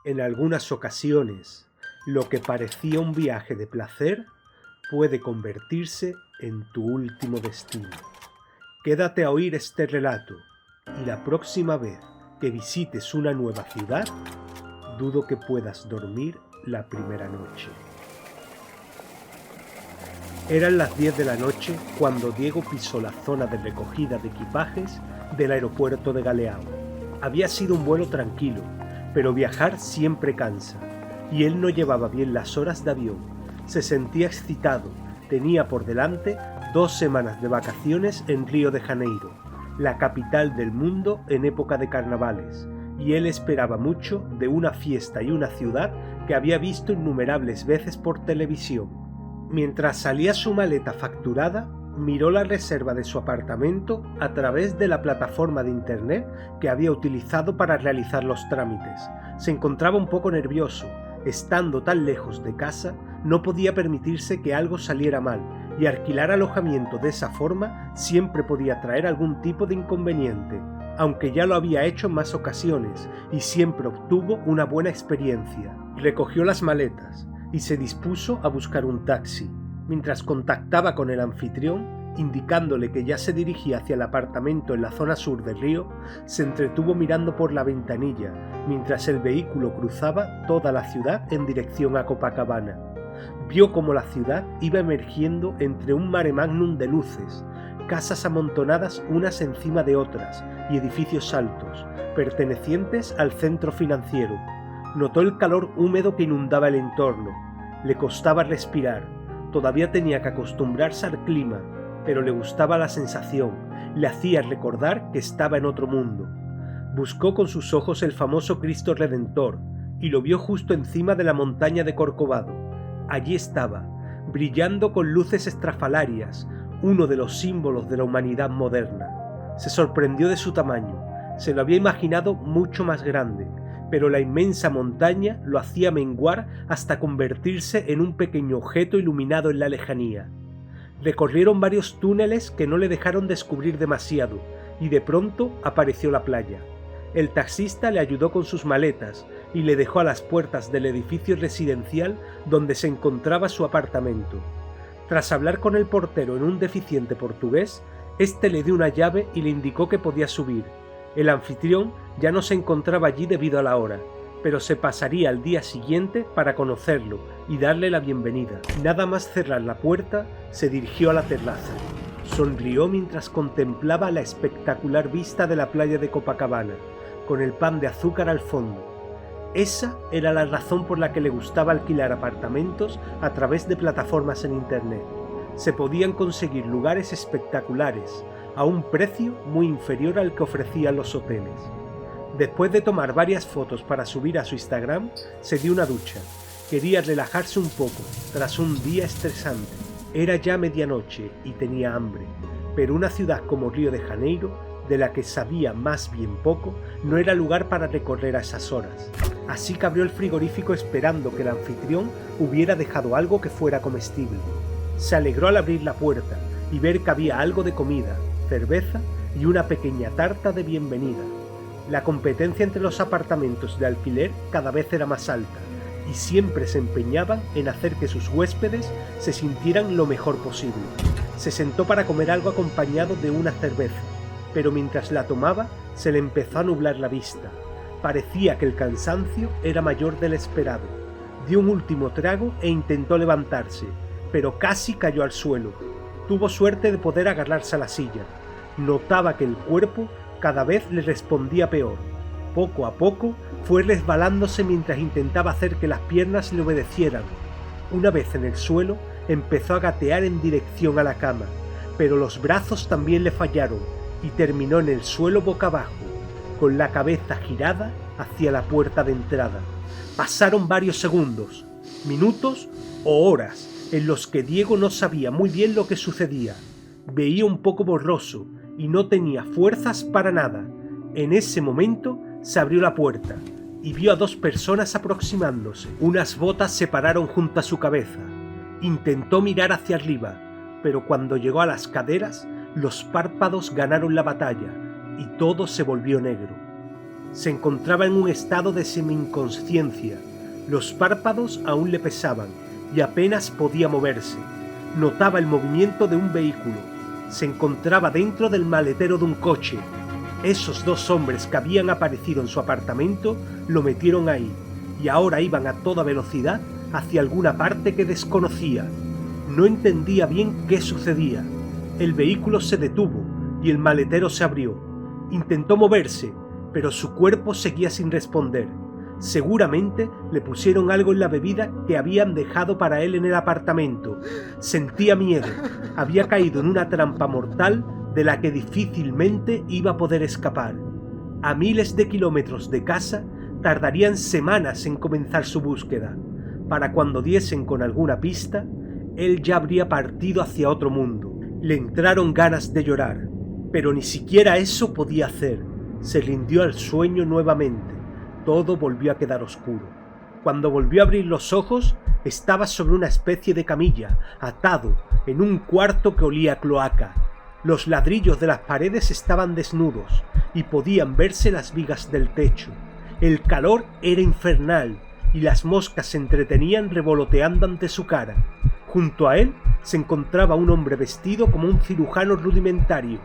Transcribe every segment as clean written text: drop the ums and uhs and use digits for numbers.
En algunas ocasiones, lo que parecía un viaje de placer puede convertirse en tu último destino. Quédate a oír este relato y la próxima vez que visites una nueva ciudad, dudo que puedas dormir la primera noche. Eran las 10 de la noche cuando Diego pisó la zona de recogida de equipajes del aeropuerto de Galeão. Había sido un vuelo tranquilo, pero viajar siempre cansa, y él no llevaba bien las horas de avión. Se sentía excitado, tenía por delante 2 semanas de vacaciones en Río de Janeiro, la capital del mundo en época de carnavales, y él esperaba mucho de una fiesta y una ciudad que había visto innumerables veces por televisión. Mientras salía su maleta facturada, miró la reserva de su apartamento a través de la plataforma de internet que había utilizado para realizar los trámites. Se encontraba un poco nervioso. Estando tan lejos de casa, no podía permitirse que algo saliera mal, y alquilar alojamiento de esa forma siempre podía traer algún tipo de inconveniente, aunque ya lo había hecho en más ocasiones, y siempre obtuvo una buena experiencia. Recogió las maletas y se dispuso a buscar un taxi. Mientras contactaba con el anfitrión, indicándole que ya se dirigía hacia el apartamento en la zona sur del río, se entretuvo mirando por la ventanilla, mientras el vehículo cruzaba toda la ciudad en dirección a Copacabana. Vio cómo la ciudad iba emergiendo entre un mare magnum de luces, casas amontonadas unas encima de otras y edificios altos, pertenecientes al centro financiero. Notó el calor húmedo que inundaba el entorno. Le costaba respirar. Todavía tenía que acostumbrarse al clima, pero le gustaba la sensación. Le hacía recordar que estaba en otro mundo. Buscó con sus ojos el famoso Cristo Redentor y lo vio justo encima de la montaña de Corcovado. Allí estaba, brillando con luces estrafalarias, uno de los símbolos de la humanidad moderna. Se sorprendió de su tamaño. Se lo había imaginado mucho más grande, pero la inmensa montaña lo hacía menguar hasta convertirse en un pequeño objeto iluminado en la lejanía. Recorrieron varios túneles que no le dejaron descubrir demasiado, y de pronto apareció la playa. El taxista le ayudó con sus maletas y le dejó a las puertas del edificio residencial donde se encontraba su apartamento. Tras hablar con el portero en un deficiente portugués, este le dio una llave y le indicó que podía subir. El anfitrión ya no se encontraba allí debido a la hora, pero se pasaría al día siguiente para conocerlo y darle la bienvenida. Nada más cerrar la puerta, se dirigió a la terraza. Sonrió mientras contemplaba la espectacular vista de la playa de Copacabana, con el pan de azúcar al fondo. Esa era la razón por la que le gustaba alquilar apartamentos a través de plataformas en internet. Se podían conseguir lugares espectaculares, a un precio muy inferior al que ofrecían los hoteles. Después de tomar varias fotos para subir a su Instagram, se dio una ducha. Quería relajarse un poco, tras un día estresante. Era ya medianoche y tenía hambre, pero una ciudad como Río de Janeiro, de la que sabía más bien poco, no era lugar para recorrer a esas horas. Así que abrió el frigorífico esperando que el anfitrión hubiera dejado algo que fuera comestible. Se alegró al abrir la puerta y ver que había algo de comida, cerveza y una pequeña tarta de bienvenida. La competencia entre los apartamentos de alquiler cada vez era más alta, y siempre se empeñaban en hacer que sus huéspedes se sintieran lo mejor posible. Se sentó para comer algo acompañado de una cerveza, pero mientras la tomaba se le empezó a nublar la vista. Parecía que el cansancio era mayor del esperado. Dio un último trago e intentó levantarse, pero casi cayó al suelo. Tuvo suerte de poder agarrarse a la silla. Notaba que el cuerpo cada vez le respondía peor. Poco a poco fue resbalándose mientras intentaba hacer que las piernas le obedecieran. Una vez en el suelo, empezó a gatear en dirección a la cama, pero los brazos también le fallaron y terminó en el suelo boca abajo, con la cabeza girada hacia la puerta de entrada. Pasaron varios segundos, minutos o horas en los que Diego no sabía muy bien lo que sucedía. Veía un poco borroso y no tenía fuerzas para nada. En ese momento se abrió la puerta y vio a 2 personas aproximándose. Unas botas se pararon junto a su cabeza. Intentó mirar hacia arriba, pero cuando llegó a las caderas, los párpados ganaron la batalla y todo se volvió negro. Se encontraba en un estado de semi-inconsciencia. Los párpados aún le pesaban y apenas podía moverse. Notaba el movimiento de un vehículo. Se encontraba dentro del maletero de un coche. Esos dos hombres que habían aparecido en su apartamento lo metieron ahí y ahora iban a toda velocidad hacia alguna parte que desconocía. No entendía bien qué sucedía. El vehículo se detuvo y el maletero se abrió. Intentó moverse, pero su cuerpo seguía sin responder. Seguramente le pusieron algo en la bebida que habían dejado para él en el apartamento. Sentía miedo. Había caído en una trampa mortal de la que difícilmente iba a poder escapar. A miles de kilómetros de casa, tardarían semanas en comenzar su búsqueda. Para cuando diesen con alguna pista, él ya habría partido hacia otro mundo. Le entraron ganas de llorar, pero ni siquiera eso podía hacer. Se rindió al sueño nuevamente. Todo volvió a quedar oscuro. Cuando volvió a abrir los ojos, estaba sobre una especie de camilla, atado, en un cuarto que olía a cloaca. Los ladrillos de las paredes estaban desnudos y podían verse las vigas del techo. El calor era infernal y las moscas se entretenían revoloteando ante su cara. Junto a él se encontraba un hombre vestido como un cirujano rudimentario.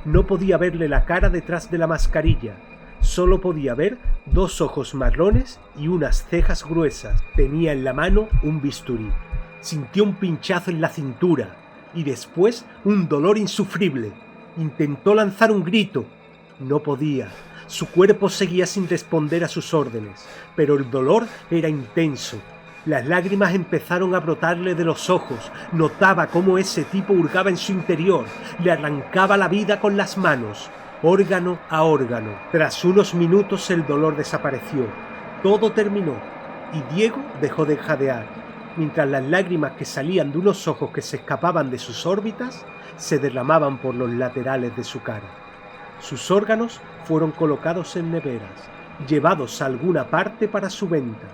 No podía verle la cara detrás de la mascarilla. Solo podía ver dos ojos marrones y unas cejas gruesas. Tenía en la mano un bisturí. Sintió un pinchazo en la cintura y después un dolor insufrible. Intentó lanzar un grito. No podía. Su cuerpo seguía sin responder a sus órdenes, pero el dolor era intenso. Las lágrimas empezaron a brotarle de los ojos. Notaba cómo ese tipo hurgaba en su interior. Le arrancaba la vida con las manos, órgano a órgano. Tras unos minutos el dolor desapareció. Todo terminó y Diego dejó de jadear, mientras las lágrimas que salían de unos ojos que se escapaban de sus órbitas se derramaban por los laterales de su cara. Sus órganos fueron colocados en neveras, llevados a alguna parte para su venta.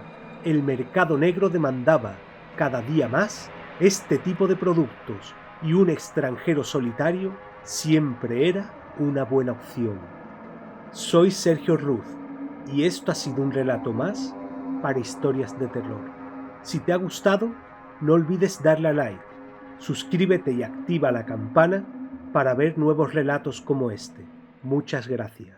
El mercado negro demandaba, cada día más, este tipo de productos, y un extranjero solitario siempre era una buena opción. Soy Sergio Ruz, y esto ha sido un relato más para Historias de Terror. Si te ha gustado, no olvides darle a like, suscríbete y activa la campana para ver nuevos relatos como este. Muchas gracias.